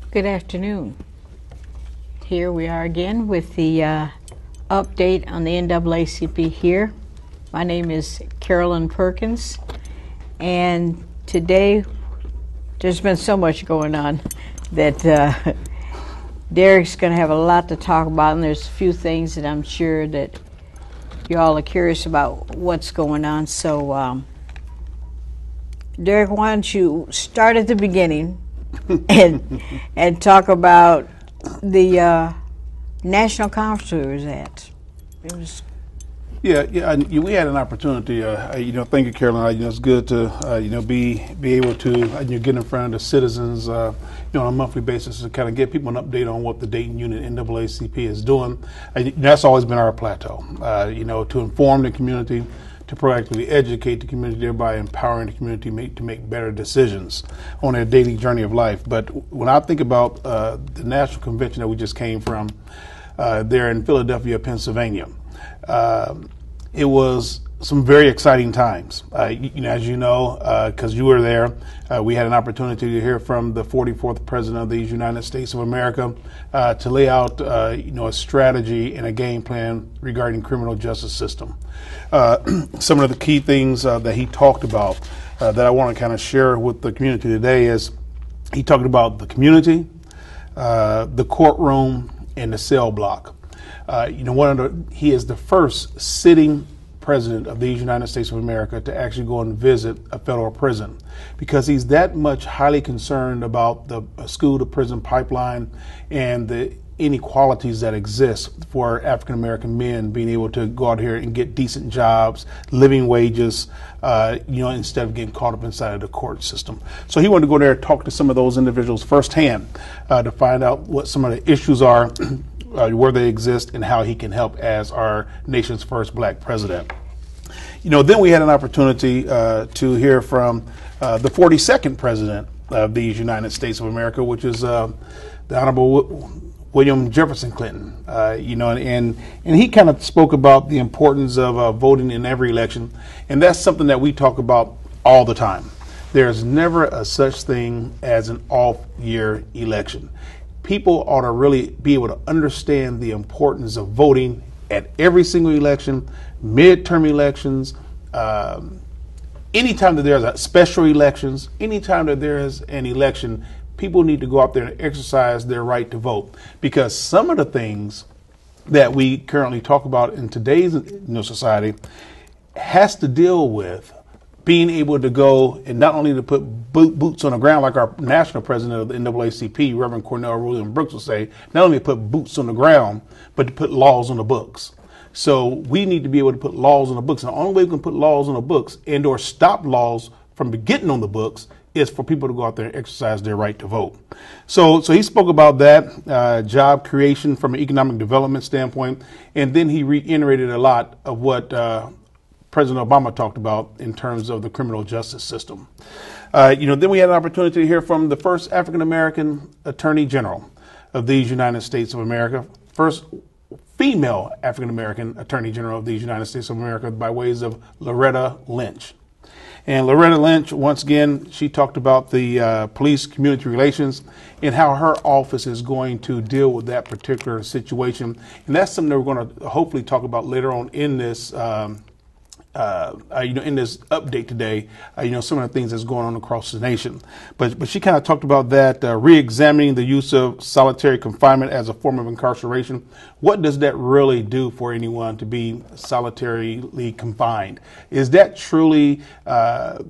Good afternoon. Here we are again with the update on the NAACP here. My name is Carolyn Perkins, and today there's been so much going on that Derrick's going to have a lot to talk about, and there's a few things that I'm sure that you all are curious about what's going on. So, Derrick, why don't you start at the beginning and talk about the national conference we was at. It was we had an opportunity. Thank you, Carolyn. It's good to be able to get in front of the citizens, on a monthly basis to kind of give people an update on what the Dayton unit NAACP is doing. That's always been our plateau. To inform the community, to proactively educate the community, thereby empowering the community to make better decisions on their daily journey of life. But when I think about the national convention that we just came from there in Philadelphia, Pennsylvania, it was some very exciting times. As you know, because you were there, we had an opportunity to hear from the 44th President of the United States of America to lay out, a strategy and a game plan regarding criminal justice system. Some of the key things that he talked about that I want to kind of share with the community today is he talked about the community, the courtroom, and the cell block. He is the first sitting president of the United States of America to actually go and visit a federal prison, because he's that much highly concerned about the school to prison pipeline and the inequalities that exist for African American men being able to go out here and get decent jobs, living wages, instead of getting caught up inside of the court system. So he wanted to go there and talk to some of those individuals firsthand to find out what some of the issues are, where they exist, and how he can help as our nation's first black president. Then we had an opportunity to hear from the 42nd president of the United States of America, which is the Honorable William Jefferson Clinton. And he kind of spoke about the importance of voting in every election, and that's something that we talk about all the time. There's never a such thing as an off-year election. People ought to really be able to understand the importance of voting at every single election, midterm elections, anytime that there's a special elections, anytime that there is an election, people need to go out there and exercise their right to vote, because some of the things that we currently talk about in today's society has to deal with being able to go and not only to put boots on the ground, like our national president of the NAACP, Reverend Cornell William Brooks, will say, not only put boots on the ground, but to put laws on the books. So we need to be able to put laws on the books. And the only way we can put laws on the books and or stop laws from getting on the books is for people to go out there and exercise their right to vote. So he spoke about that, job creation from an economic development standpoint, and then he reiterated a lot of what President Obama talked about in terms of the criminal justice system. Then we had an opportunity to hear from the first African-American Attorney General of the United States of America, first female African-American Attorney General of the United States of America, by ways of Loretta Lynch. And Loretta Lynch, once again, she talked about the police community relations and how her office is going to deal with that particular situation. And that's something that we're going to hopefully talk about later on in this in this update today, some of the things that's going on across the nation. But she kind of talked about that, re-examining the use of solitary confinement as a form of incarceration. What does that really do for anyone to be solitarily confined? Is that truly a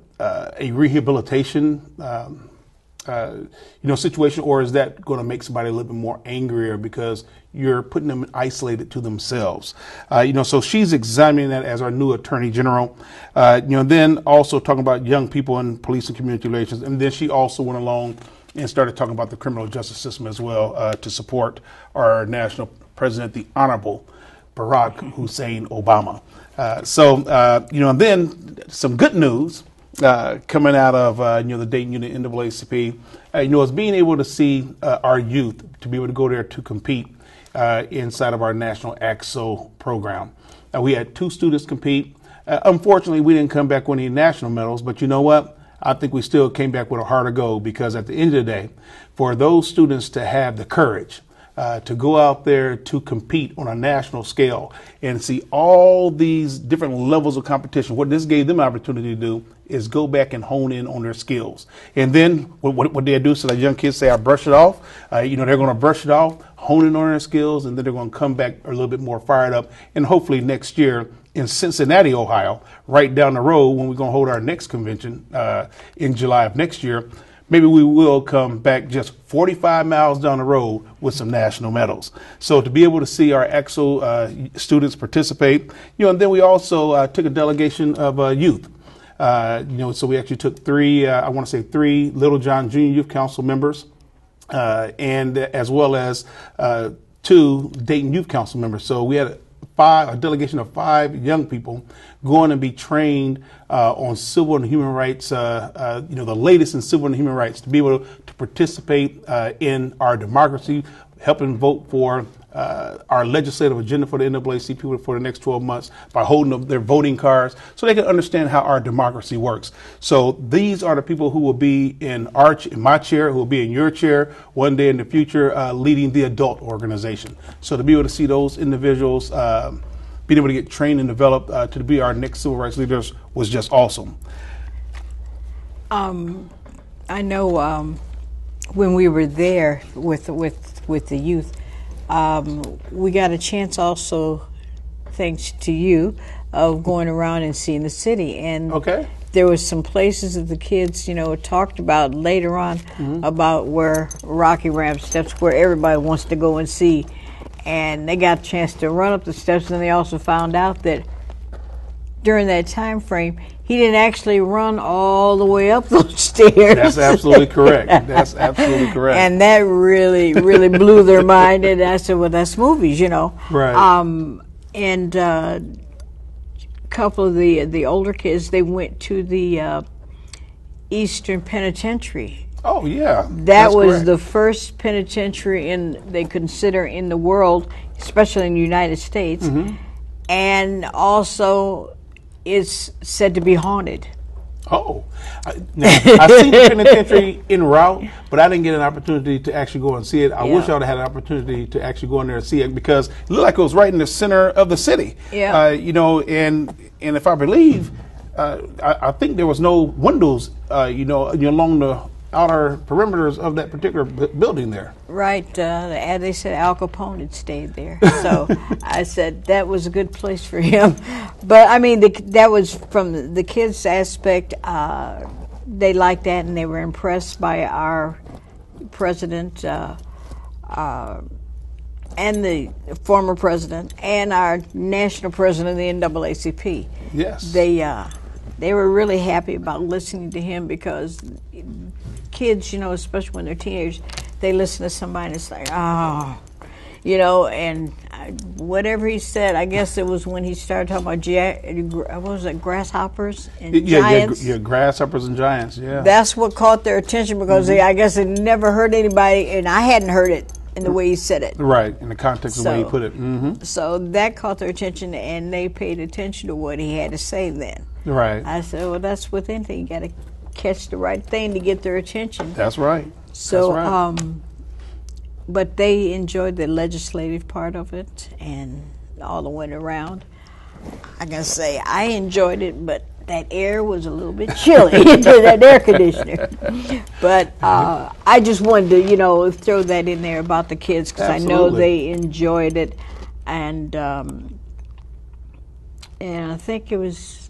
rehabilitation situation, or is that going to make somebody a little bit more angrier because you're putting them isolated to themselves? So she's examining that as our new Attorney General. Then also talking about young people in police and community relations. And then she also went along and started talking about the criminal justice system as well, to support our national president, the Honorable Barack Hussein Obama. And then some good news coming out of the Dayton unit NAACP, is being able to see our youth to be able to go there to compete inside of our national AXO program. We had 2 students compete. Unfortunately, we didn't come back with any national medals, but you know what? I think we still came back with a harder goal, because at the end of the day, for those students to have the courage to go out there to compete on a national scale and see all these different levels of competition, what this gave them an opportunity to do is go back and hone in on their skills. And then what they do, so like young kids say, I brush it off. They're going to brush it off, hone in on their skills, and then they're going to come back a little bit more fired up. And hopefully next year in Cincinnati, Ohio, right down the road, when we're going to hold our next convention in July of next year, maybe we will come back just 45 miles down the road with some national medals. So to be able to see our EXO students participate, and then we also took a delegation of youth. So we actually took three Little John Junior Youth Council members, and as well as 2 Dayton Youth Council members. So we had a delegation of 5 young people going to be trained on civil and human rights, the latest in civil and human rights, to be able to participate in our democracy, helping vote for our legislative agenda for the NAACP for the next 12 months by holding up their voting cards so they can understand how our democracy works. So these are the people who will be in my chair, who will be in your chair one day in the future, leading the adult organization. So to be able to see those individuals being able to get trained and developed to be our next civil rights leaders was just awesome. I know when we were there with the youth, we got a chance also, thanks to you, of going around and seeing the city. And there was some places that the kids, talked about later on about where Rocky Ramp steps, where everybody wants to go and see. And they got a chance to run up the steps, and they also found out that during that time frame, he didn't actually run all the way up those stairs. That's absolutely correct. That's absolutely correct. And that really, really blew their mind. And I said, well, that's movies, Right. And a couple of the older kids, they went to the Eastern Penitentiary. Oh, yeah. That was correct. The first penitentiary they consider in the world, especially in the United States. And also, it's said to be haunted. Oh, now I've seen the penitentiary en route, but I didn't get an opportunity to actually go and see it. I wish I would have had an opportunity to actually go in there and see it, because it looked like it was right in the center of the city. Yeah. And if I believe, I think there was no windows, along the outer perimeters of that particular building there. Right. They said Al Capone had stayed there. So I said that was a good place for him. But, I mean, that was from the kids' aspect. They liked that, and they were impressed by our president and the former president and our national president of the NAACP. Yes. They were really happy about listening to him, because kids, especially when they're teenagers, they listen to somebody and it's like, and whatever he said, I guess it was when he started talking about, what was it, grasshoppers and giants? Yeah, grasshoppers and giants, yeah. That's what caught their attention, because I guess they never heard anybody, and I hadn't heard it in the way he said it. Right, in the context of the way he put it. So that caught their attention, and they paid attention to what he had to say then. Right. I said, well, that's with anything. You got to catch the right thing to get their attention. That's right. So, that's right. But they enjoyed the legislative part of it and all the went around. I can say I enjoyed it, but that air was a little bit chilly into that air conditioner. But I just wanted to, throw that in there about the kids, because I know they enjoyed it, and I think it was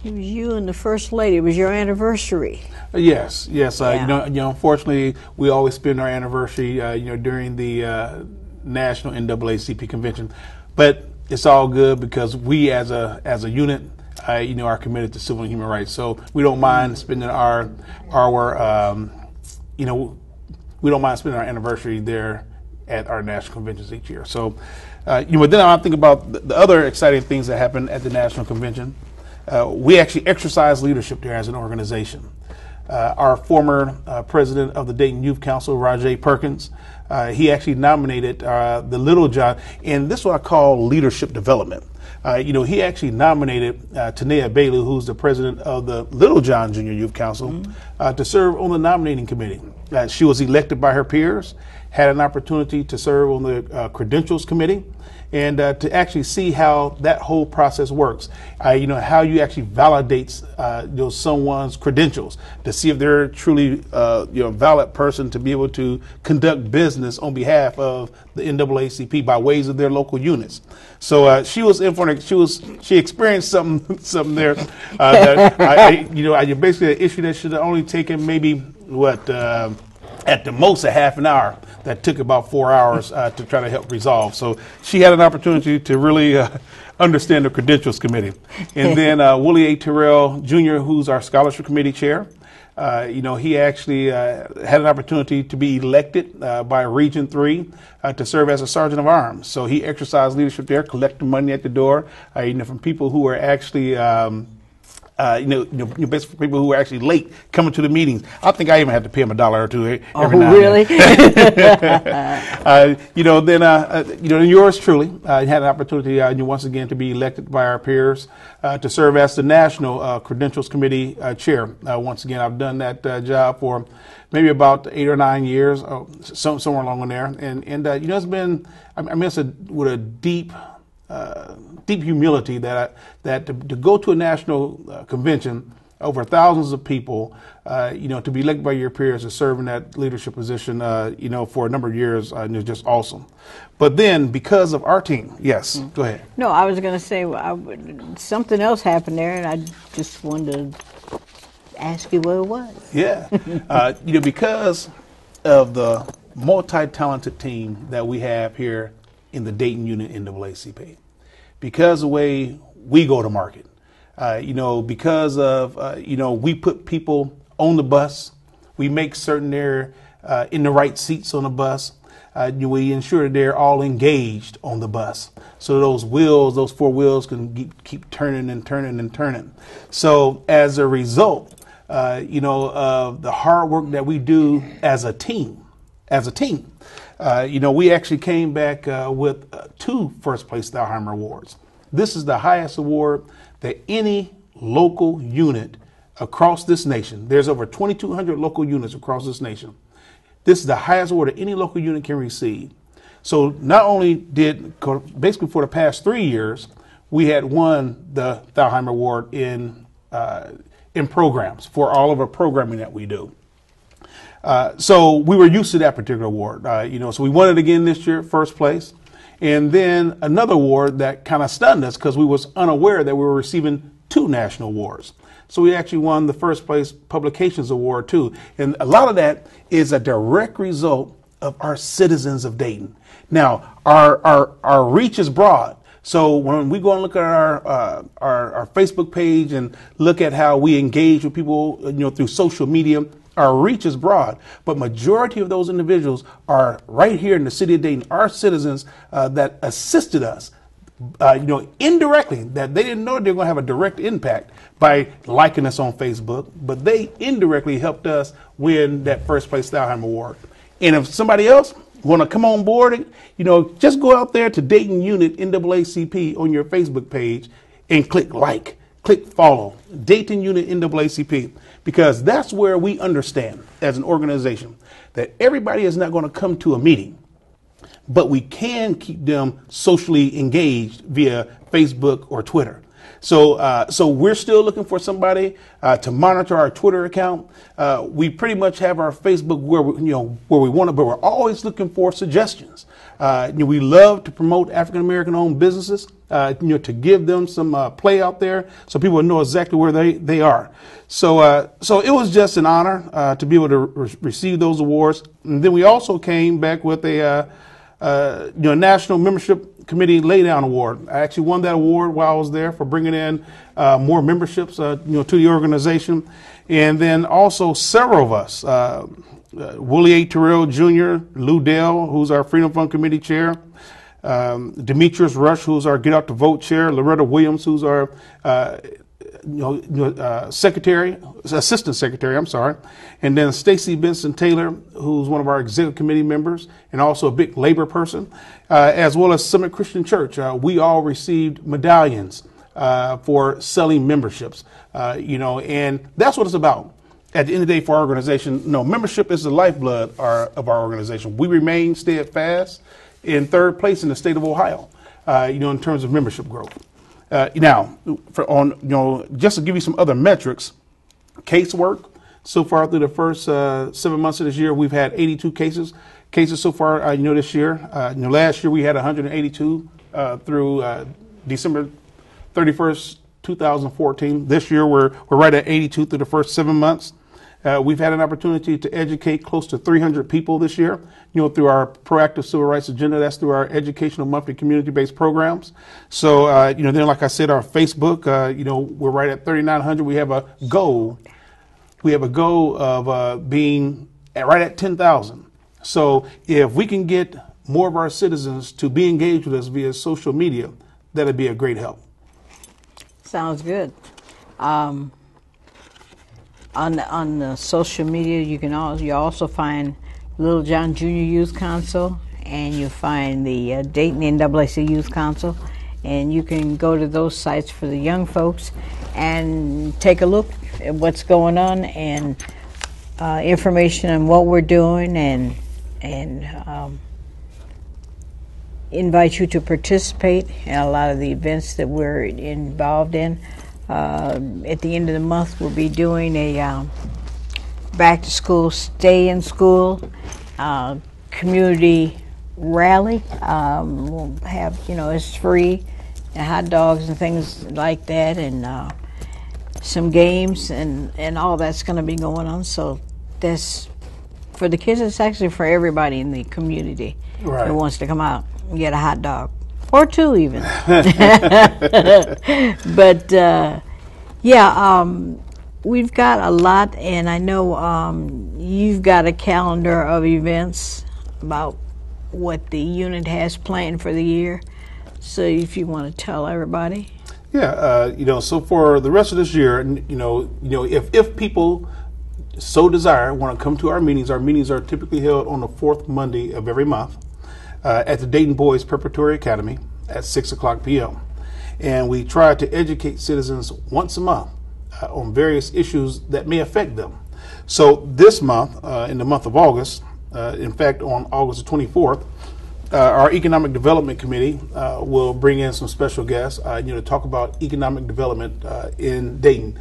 you and the First Lady. It was your anniversary. Yes. Unfortunately, we always spend our anniversary, during the National NAACP convention, but it's all good, because we as a unit, are committed to civil and human rights. So we don't mind spending our anniversary there at our national conventions each year. So, but then I think about the other exciting things that happen at the national convention. We actually exercise leadership there as an organization. our former president of the Dayton Youth Council, Rajay Perkins. He actually nominated the Little John, and this is what I call leadership development. He actually nominated Tanea Bailey, who's the president of the Little John Junior Youth Council, to serve on the nominating committee. She was elected by her peers, had an opportunity to serve on the credentials committee, and to actually see how that whole process works. How you actually validates someone's credentials to see if they're truly a valid person to be able to conduct business on behalf of the NAACP by ways of their local units. So she was in for she experienced something there that basically an issue that should have only taken maybe at the most a half an hour, that took about 4 hours to try to help resolve. So she had an opportunity to really understand the credentials committee. And then Willie A. Terrell Jr., who's our scholarship committee chair, he actually had an opportunity to be elected by Region 3 to serve as a sergeant of arms. So he exercised leadership there, collecting money at the door, from people who were actually basically people who are actually late coming to the meetings. I think I even had to pay him $1 or $2 every now and then. Then yours truly had an opportunity once again to be elected by our peers to serve as the National Credentials Committee chair. Once again, I've done that job for maybe about 8 or 9 years, somewhere along in there. And it's been, it's with a deep humility that to go to a national convention over thousands of people, to be elected by your peers and serve in that leadership position, for a number of years, is just awesome. But then, because of our team, yes, go ahead. No, I was going to say something else happened there, and I just wanted to ask you what it was. Yeah, because of the multi-talented team that we have here in the Dayton unit NAACP, because of the way we go to market, because of, we put people on the bus, we make certain they're in the right seats on the bus, we ensure that they're all engaged on the bus. So those 4 wheels can keep turning and turning and turning. So as a result, of the hard work that we do as a team, we actually came back with 2 first place Thalheimer Awards. This is the highest award that any local unit across this nation, there's over 2,200 local units across this nation. This is the highest award that any local unit can receive. So not only basically for the past 3 years, we had won the Thalheimer Award in programs for all of our programming that we do. So we were used to that particular award, so we won it again this year, first place. And then another award that kind of stunned us because we was unaware that we were receiving 2 national awards. So we actually won the first place publications award too. And a lot of that is a direct result of our citizens of Dayton. Now, our reach is broad. So when we go and look at our Facebook page and look at how we engage with people, through social media, our reach is broad, but majority of those individuals are right here in the city of Dayton, our citizens that assisted us, indirectly, that they didn't know they were going to have a direct impact by liking us on Facebook, but they indirectly helped us win that first place Thalheimer Award. And if somebody else want to come on board, just go out there to Dayton Unit NAACP on your Facebook page and click follow, Dayton Unit NAACP, because that's where we understand as an organization that everybody is not going to come to a meeting, but we can keep them socially engaged via Facebook or Twitter. So we're still looking for somebody to monitor our Twitter account. We pretty much have our Facebook where we want to, but we're always looking for suggestions. We love to promote African American owned businesses, to give them some play out there so people know exactly where they are. So it was just an honor to be able to receive those awards. And then we also came back with a National Membership Committee Laydown Award. I actually won that award while I was there for bringing in more memberships, to the organization. And then also several of us, Willie A. Terrell Jr., Lou Dell, who's our Freedom Fund Committee Chair, Demetrius Rush, who's our Get Out the Vote Chair, Loretta Williams, who's our assistant secretary, I'm sorry, and then Stacy Benson Taylor, who's one of our executive committee members and also a big labor person, as well as Summit Christian Church. We all received medallions for selling memberships, and that's what it's about. At the end of the day, for our organization, membership is the lifeblood of our organization. We remain steadfast in third place in the state of Ohio, in terms of membership growth. Now, just to give you some other metrics, casework, so far through the first 7 months of this year, we've had 82 cases so far, this year. Last year we had 182 through December 31st, 2014. This year we're right at 82 through the first 7 months. We've had an opportunity to educate close to 300 people this year, through our proactive civil rights agenda. That's through our educational monthly community-based programs. So, then like I said, our Facebook, we're right at 3,900. We have a goal. We have a goal of being right at 10,000. So if we can get more of our citizens to be engaged with us via social media, that'd be a great help. Sounds good. On the social media, you also find Little John Jr. Youth Council, and you find the Dayton NAACP Youth Council, and you can go to those sites for the young folks and take a look at what's going on and information on what we're doing, and invite you to participate in a lot of the events that we're involved in. At the end of the month, we'll be doing a back to school, stay in school community rally. We'll have, it's free, and hot dogs and things like that, and some games and all that's going to be going on. So that's for the kids. It's actually for everybody in the community that wants to come out and get a hot dog. Or two even. But we've got a lot, and I know you've got a calendar of events about what the unit has planned for the year. So if you want to tell everybody. Yeah, so for the rest of this year, if people so desire want to come to our meetings are typically held on the fourth Monday of every month. At the Dayton Boys Preparatory Academy at 6:00 p.m. And we try to educate citizens once a month on various issues that may affect them. So this month, in the month of August, in fact, on August the 24th, our Economic Development Committee will bring in some special guests, to talk about economic development in Dayton.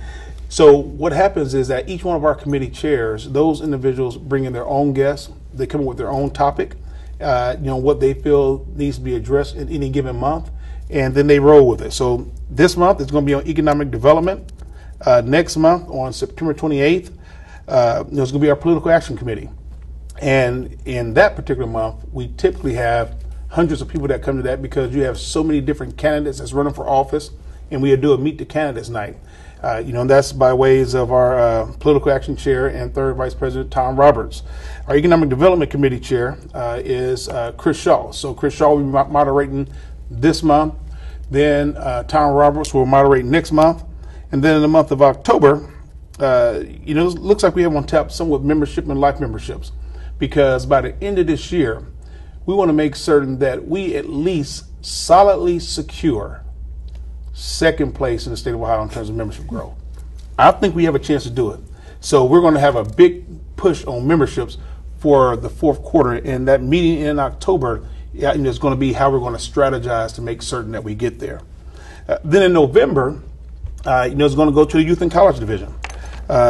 So what happens is that each one of our committee chairs, those individuals bring in their own guests. They come up with their own topic. What they feel needs to be addressed in any given month, and then they roll with it. So this month it's going to be on economic development. Next month, on September 28th, it's going to be our political action committee. And in that particular month, we typically have hundreds of people that come to that because you have so many different candidates that's running for office, and we do a Meet the Candidates night. And that's by ways of our political action chair and third vice president, Tom Roberts. Our economic development committee chair is Chris Shaw. So Chris Shaw will be moderating this month. Then Tom Roberts will moderate next month. And then in the month of October, it looks like we have on tap some with membership and life memberships, because by the end of this year, we want to make certain that we at least solidly secure second place in the state of Ohio in terms of membership growth. I think we have a chance to do it. So we're going to have a big push on memberships for the fourth quarter, and that meeting in October is going to be how we're going to strategize to make certain that we get there. Then in November, it's going to go to the Youth and College Division.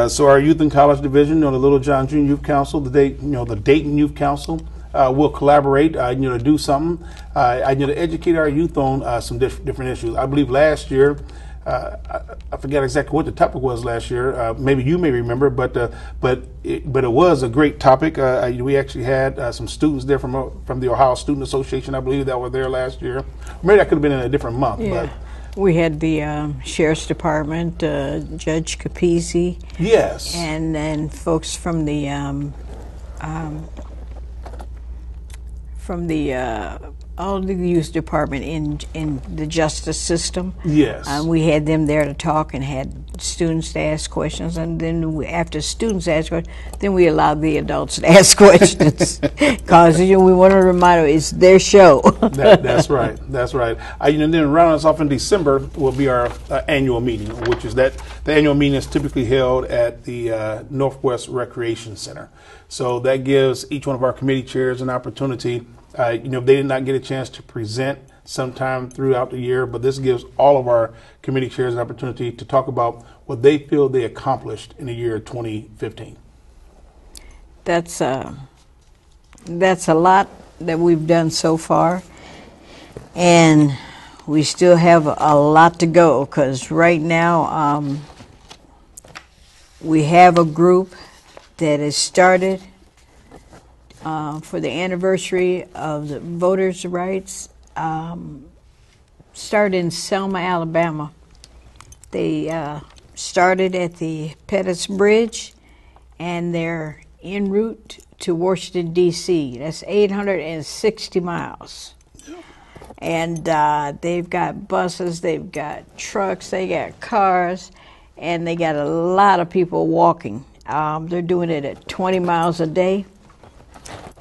So our Youth and College Division, the Little John Jr. Youth Council, the Dayton Youth Council, will collaborate, to do something, to educate our youth on some different issues. I believe last year, I forget exactly what the topic was last year. Maybe you may remember, but it was a great topic. We actually had some students there from the Ohio Student Association, I believe, that were there last year. Maybe that could have been in a different month. Yeah. But we had the Sheriff's Department, Judge Capizzi. Yes. And then folks from the from the all the youth department in the justice system. Yes. We had them there to talk and had students to ask questions, and then after students asked questions, then we allowed the adults to ask questions because we want to remind them it's their show. That's right. That's right. And then rounding us off in December will be our annual meeting, which is the annual meeting is typically held at the Northwest Recreation Center. So that gives each one of our committee chairs an opportunity. If they did not get a chance to present sometime throughout the year, but this gives all of our committee chairs an opportunity to talk about what they feel they accomplished in the year 2015. That's a lot that we've done so far, and we still have a lot to go because right now we have a group that has started for the anniversary of the voters' rights. Started in Selma, Alabama. They started at the Pettus Bridge, and they're en route to Washington, D.C. That's 860 miles. And they've got buses, they've got trucks, they got cars, and they got a lot of people walking. They're doing it at 20 miles a day.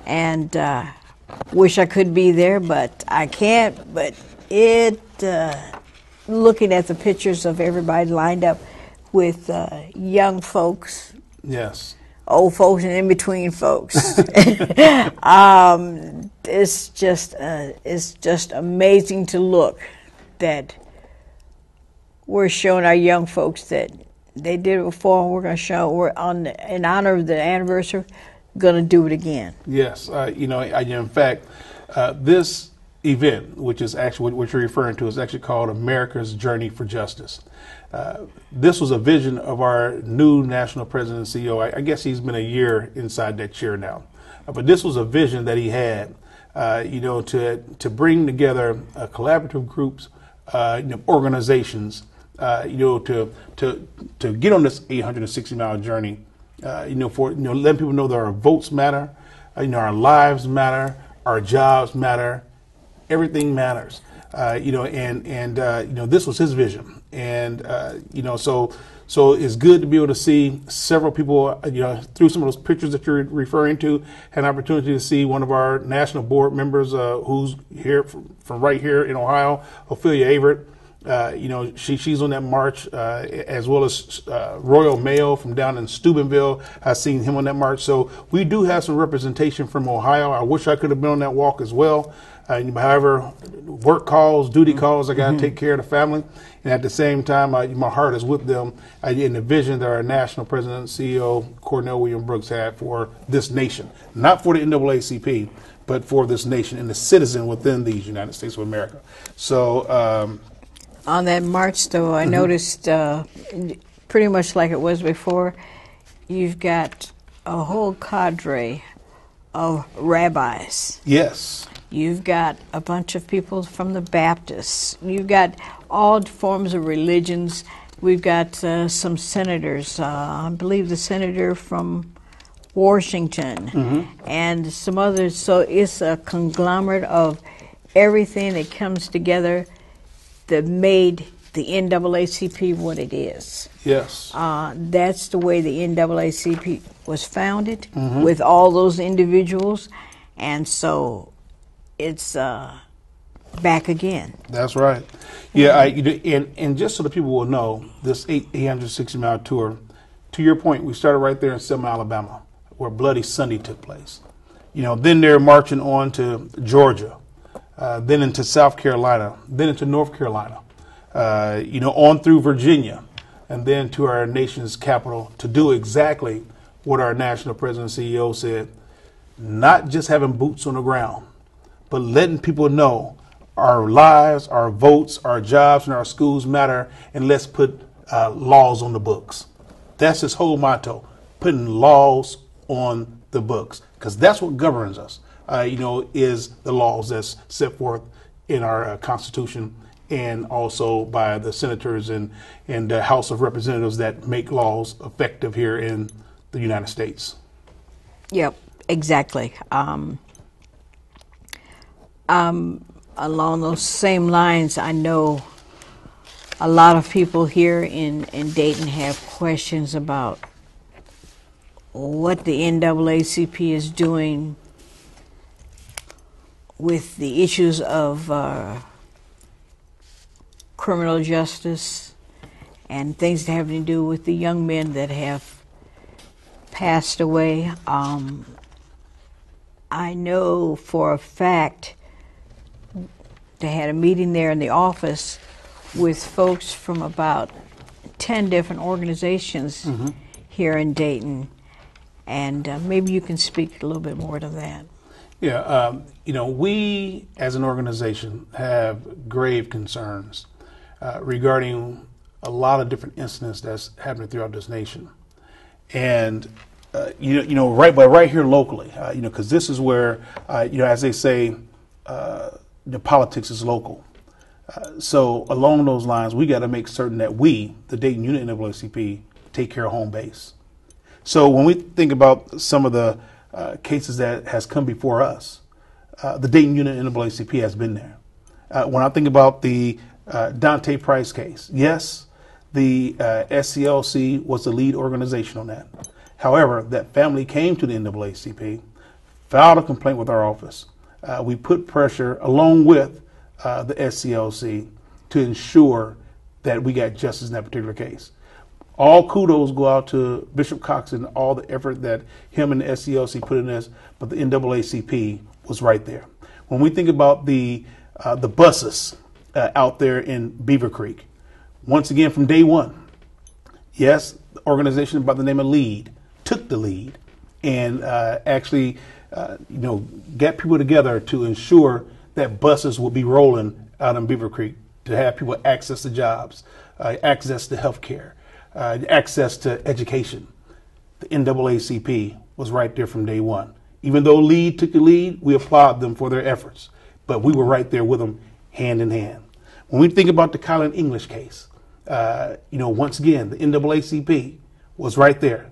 And wish I could be there, but I can't. But looking at the pictures of everybody lined up with young folks, yes, old folks, and in between folks, it's just amazing to look that we're showing our young folks that they did it before, and we're going to show in honor of the anniversary. Going to do it again. Yes, in fact, this event, which is actually what you're referring to, is actually called America's Journey for Justice. This was a vision of our new national president and CEO. I guess he's been a year inside that chair now, but this was a vision that he had, to bring together collaborative groups, organizations, to get on this 860-mile journey. Letting people know that our votes matter, our lives matter, our jobs matter, everything matters. This was his vision, and so it's good to be able to see several people, through some of those pictures that you're referring to, had an opportunity to see one of our national board members, who's here from right here in Ohio, Ophelia Averitt. She's on that march, as well as Royal Mail from down in Steubenville. I've seen him on that march. So we do have some representation from Ohio. I wish I could have been on that walk as well. However, work calls, duty calls, I got to take care of the family. And at the same time, my heart is with them in the vision that our national president and CEO, Cornell William Brooks, had for this nation. Not for the NAACP, but for this nation and the citizen within these United States of America. So, on that march, though, I noticed pretty much like it was before, you've got a whole cadre of rabbis. Yes. You've got a bunch of people from the Baptists. You've got all forms of religions. We've got some senators. I believe the senator from Washington and some others. So it's a conglomerate of everything that comes together that made the NAACP what it is. Yes. That's the way the NAACP was founded, with all those individuals, and so it's back again. That's right. Yeah, and just so the people will know, this 860-mile tour, to your point, we started right there in Selma, Alabama, where Bloody Sunday took place. Then they're marching on to Georgia, then into South Carolina, then into North Carolina, on through Virginia, and then to our nation's capital to do exactly what our national president and CEO said, not just having boots on the ground, but letting people know our lives, our votes, our jobs, and our schools matter, and let's put laws on the books. That's his whole motto, putting laws on the books, because that's what governs us. Is the laws that's set forth in our Constitution, and also by the senators and the House of Representatives that make laws effective here in the United States. Yep, exactly. Along those same lines, I know a lot of people here in Dayton have questions about what the NAACP is doing with the issues of criminal justice and things having to do with the young men that have passed away. I know for a fact they had a meeting there in the office with folks from about 10 different organizations here in Dayton, and maybe you can speak a little bit more to that. Yeah, we as an organization have grave concerns regarding a lot of different incidents that's happening throughout this nation, and right here locally, because this is where as they say, the politics is local. So along those lines, we got to make certain that we, the Dayton unit NAACP, take care of home base. So when we think about some of the cases that has come before us, the Dayton unit NAACP has been there. When I think about the Dante Price case, yes, the SCLC was the lead organization on that. However, that family came to the NAACP, filed a complaint with our office. We put pressure along with the SCLC to ensure that we got justice in that particular case. All kudos go out to Bishop Cox and all the effort that him and the SCLC put in this, but the NAACP was right there. When we think about the buses out there in Beaver Creek, once again from day one, yes, the organization by the name of LEAD took the lead and actually get people together to ensure that buses will be rolling out in Beaver Creek to have people access to jobs, access to health care, access to education. The NAACP was right there from day one. Even though LEAD took the lead, we applaud them for their efforts, but we were right there with them hand in hand. When we think about the Carolyn English case, once again, the NAACP was right there.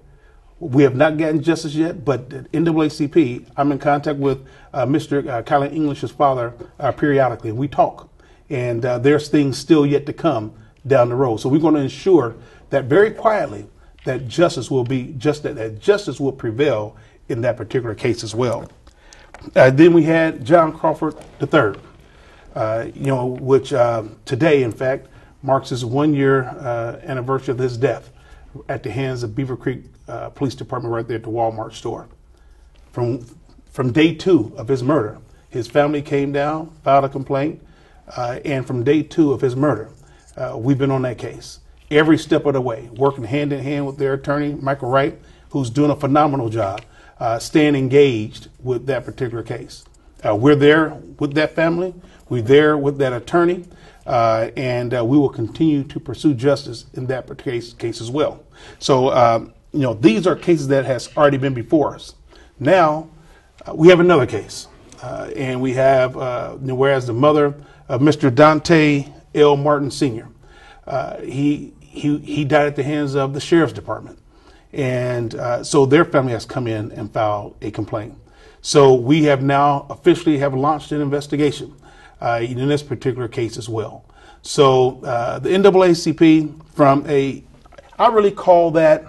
We have not gotten justice yet, but the NAACP, I'm in contact with Mr. Carolyn English's father periodically, and we talk. And there's things still yet to come down the road. So we're going to ensure that very quietly that justice will be that justice will prevail in that particular case as well. Then we had John Crawford III, which today, in fact, marks his 1 year anniversary of his death at the hands of Beaver Creek Police Department right there at the Walmart store. From day 2 of his murder, his family came down, filed a complaint, and from day 2 of his murder, we've been on that case every step of the way, working hand in hand with their attorney, Michael Wright, who's doing a phenomenal job, staying engaged with that particular case. We're there with that family, we're there with that attorney, and we will continue to pursue justice in that particular case as well. So, these are cases that has already been before us. Now, we have another case, and we have, whereas the mother of Mr. Dante L. Martin Sr., he died at the hands of the Sheriff's Department. And so their family has come in and filed a complaint. So we have now officially have launched an investigation in this particular case as well. So the NAACP I really call that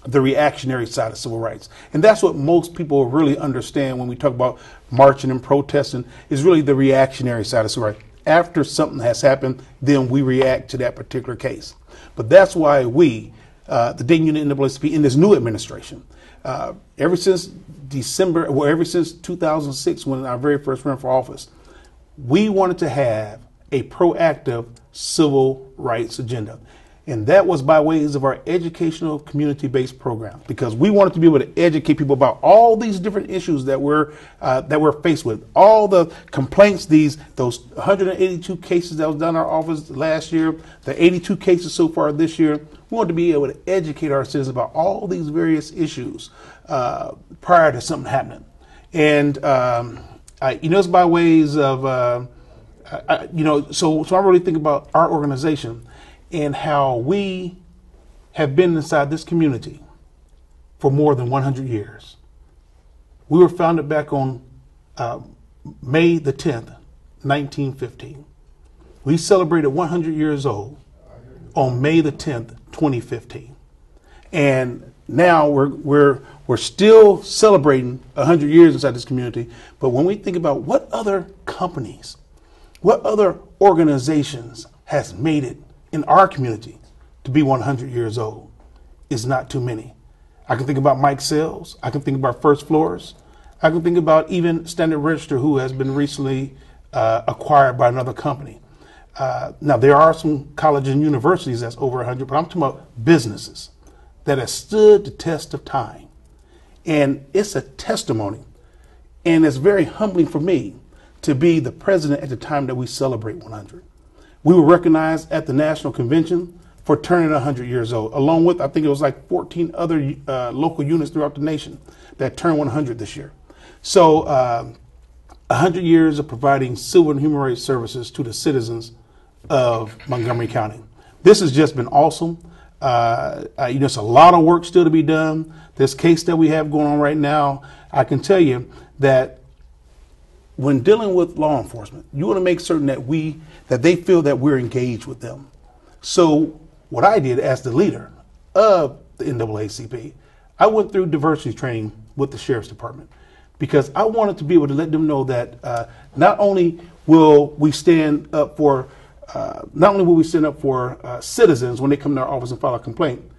the reactionary side of civil rights. And that's what most people really understand when we talk about marching and protesting, is really the reactionary side of civil rights. After something has happened, then we react to that particular case. But that's why we, the Dayton Unit NAACP, in this new administration, ever since 2006, when I very first ran for office, we wanted to have a proactive civil rights agenda. And that was by ways of our educational community-based program, because we wanted to be able to educate people about all these different issues that we're faced with, all the complaints, those 182 cases that was done in our office last year, the 82 cases so far this year. We wanted to be able to educate our citizens about all these various issues prior to something happening. And it's by ways of so I really think about our organization and how we have been inside this community for more than 100 years. We were founded back on May the 10th, 1915. We celebrated 100 years old on May the 10th, 2015. And now we're still celebrating 100 years inside this community. But when we think about what other companies, what other organizations has made it in our community to be 100 years old, is not too many. I can think about Mike Sales. I can think about First Floors. I can think about even Standard Register, who has been recently acquired by another company. Now, there are some colleges and universities that's over 100, but I'm talking about businesses that have stood the test of time. And it's a testimony. And it's very humbling for me to be the president at the time that we celebrate 100. We were recognized at the National Convention for turning 100 years old, along with, I think it was like 14 other local units throughout the nation that turned 100 this year. So 100 years of providing civil and human rights services to the citizens of Montgomery County. This has just been awesome. It's a lot of work still to be done. This case that we have going on right now, I can tell you that when dealing with law enforcement, you want to make certain that they feel that we're engaged with them. So what I did as the leader of the NAACP, I went through diversity training with the Sheriff's Department because I wanted to be able to let them know that not only will we stand up for citizens when they come to our office and file a complaint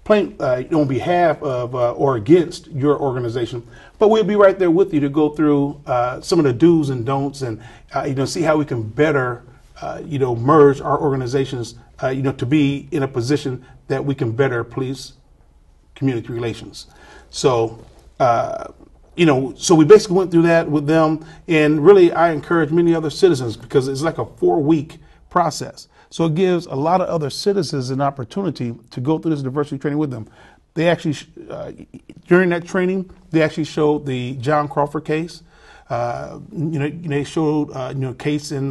on behalf of or against your organization, but we'll be right there with you to go through some of the do's and don'ts and see how we can better merge our organizations to be in a position that we can better police community relations. So so we basically went through that with them, and really I encourage many other citizens because it's like a 4-week process. So it gives a lot of other citizens an opportunity to go through this diversity training with them. They actually, during that training, they actually showed the John Crawford case. They showed, case in,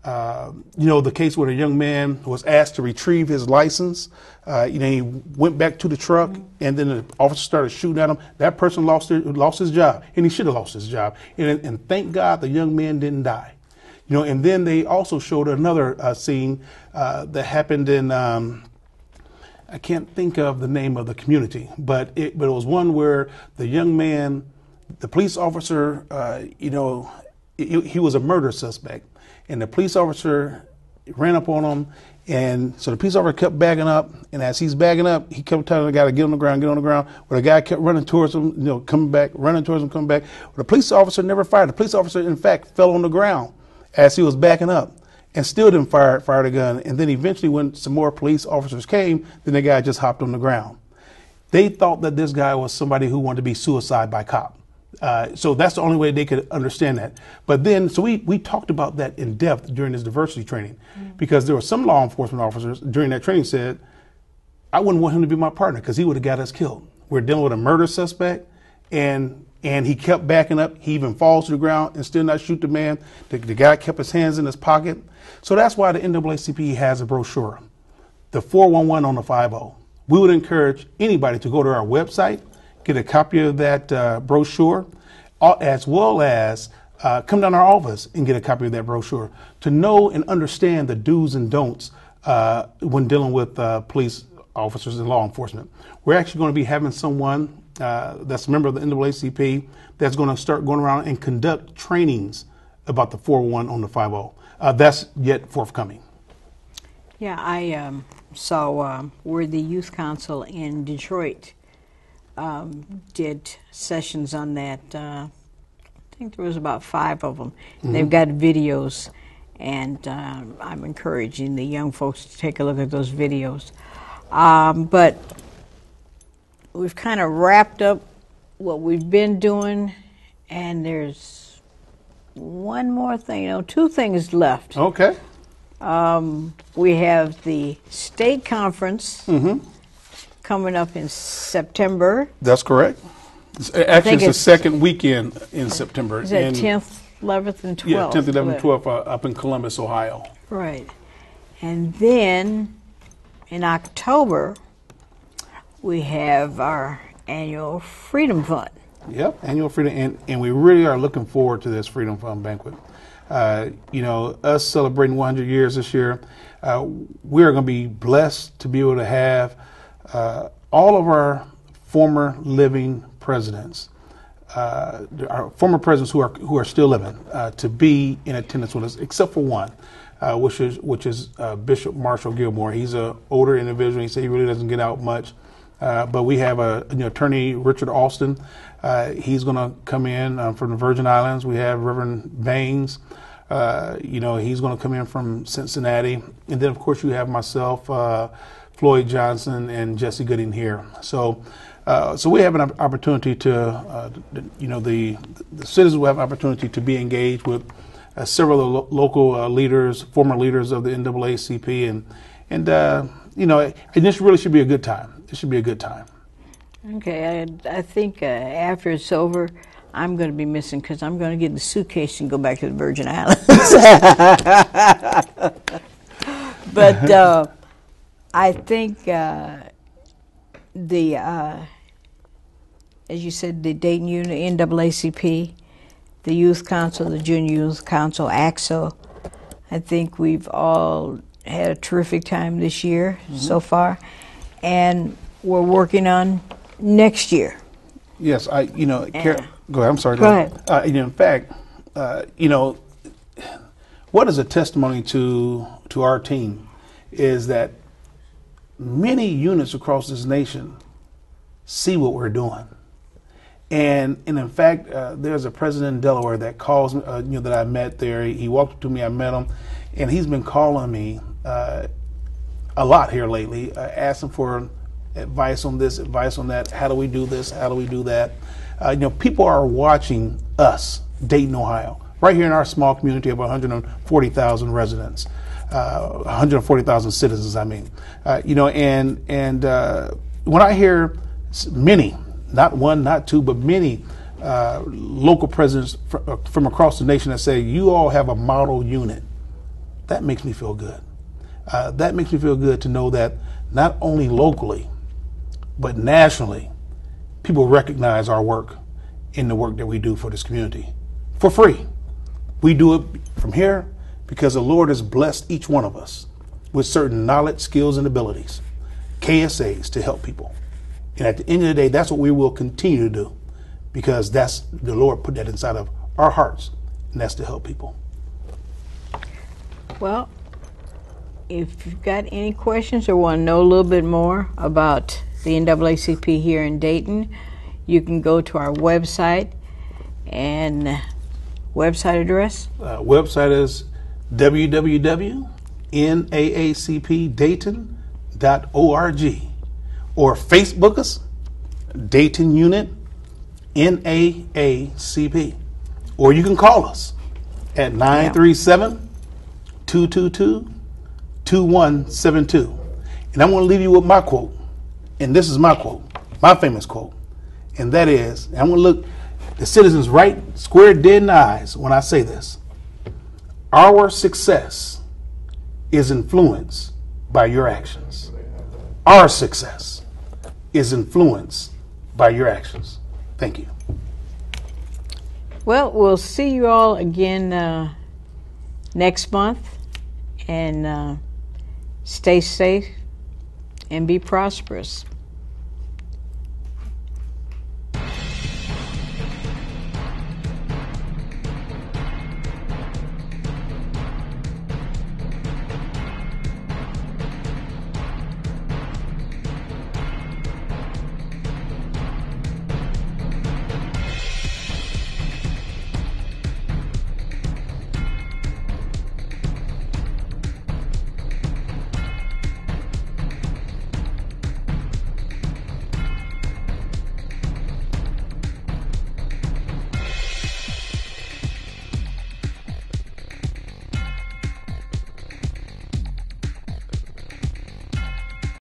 the case where a young man was asked to retrieve his license. He went back to the truck, and then the officer started shooting at him. That person lost his job, and he should have lost his job. And thank God the young man didn't die. And then they also showed another scene that happened in, I can't think of the name of the community, but it was one where the young man, the police officer, he was a murder suspect, and the police officer ran up on him, and so the police officer kept backing up, and as he's backing up, he kept telling the guy to get on the ground. Well, the guy kept running towards him, coming back. Well, the police officer never fired. The police officer, in fact, fell on the ground as he was backing up and still didn't fire the gun. And then eventually when some more police officers came, then the guy just hopped on the ground. They thought that this guy was somebody who wanted to be suicide by cop. So that's the only way they could understand that. But then, so we talked about that in depth during this diversity training because there were some law enforcement officers during that training said, I wouldn't want him to be my partner because he would have got us killed. We're dealing with a murder suspect, and he kept backing up. He even falls to the ground and still not shoot the man. The guy kept his hands in his pocket. So that's why the NAACP has a brochure, the 411 on the 50. We would encourage anybody to go to our website, get a copy of that brochure, as well as come down to our office and get a copy of that brochure to know and understand the do's and don'ts when dealing with police officers and law enforcement. We're actually going to be having someone that's a member of the NAACP that's going to start going around and conduct trainings about the 411 on the 50. That's yet forthcoming. Yeah, I saw where the Youth Council in Detroit did sessions on that. I think there was about 5 of them. They've got videos, and I'm encouraging the young folks to take a look at those videos. But we've kind of wrapped up what we've been doing, and there's one more thing, 2 things left. Okay. We have the state conference coming up in September. That's correct. Actually, it's the second weekend in September. Is that 10th, 11th, and 12th? Yeah, 10th, 11th, and 12th up in Columbus, Ohio. Right. And then in October, we have our annual Freedom Fund. Yep, annual Freedom, and we really are looking forward to this Freedom Fund banquet. Us celebrating 100 years this year, we are going to be blessed to be able to have all of our former living presidents, our former presidents who are still living, to be in attendance with us, except for one, which is Bishop Marshall Gilmore. He's an older individual. He said he really doesn't get out much. But we have attorney Richard Alston. He's going to come in from the Virgin Islands. We have Reverend Baines. He's going to come in from Cincinnati. And then, of course, you have myself, Floyd Johnson, and Jesse Gooding here. So we have an opportunity to, the citizens will have an opportunity to be engaged with several of the local leaders, former leaders of the NAACP, and this really should be a good time. It should be a good time. Okay, I think after it's over, I'm going to be missing because I'm going to get the suitcase and go back to the Virgin Islands. But I think as you said, the Dayton unit, NAACP, the Youth Council, the Junior Youth Council, AXO, I think we've all had a terrific time this year so far. And we're working on next year. Yes, go ahead. I'm sorry. Go ahead. In fact, what is a testimony to our team is that many units across this nation see what we're doing. And in fact, there's a president in Delaware that calls me, that I met there. He walked up to me, I met him, and he's been calling me a lot here lately, asking for advice on this, advice on that. How do we do this? How do we do that? People are watching us, Dayton, Ohio, right here in our small community of 140,000 residents, 140,000 citizens. I mean, and when I hear many, not one, not two, but many local presidents from across the nation that say you all have a model unit, that makes me feel good. That makes me feel good to know that not only locally, but nationally, people recognize our work in the work that we do for this community for free. We do it from here because the Lord has blessed each one of us with certain knowledge, skills, and abilities, KSAs, to help people. And at the end of the day, that's what we will continue to do because that's the Lord put that inside of our hearts, and that's to help people. Well, if you've got any questions or want to know a little bit more about the NAACP here in Dayton, you can go to our website. And website address? Website is www.naacpdayton.org, or Facebook us, Dayton Unit NAACP, or you can call us at 937-222-2172. And I'm going to leave you with my quote. And this is my quote, my famous quote. And that is, I'm going to look the citizens right square dead in the eyes when I say this. Our success is influenced by your actions. Our success is influenced by your actions. Thank you. Well, we'll see you all again next month. And stay safe and be prosperous.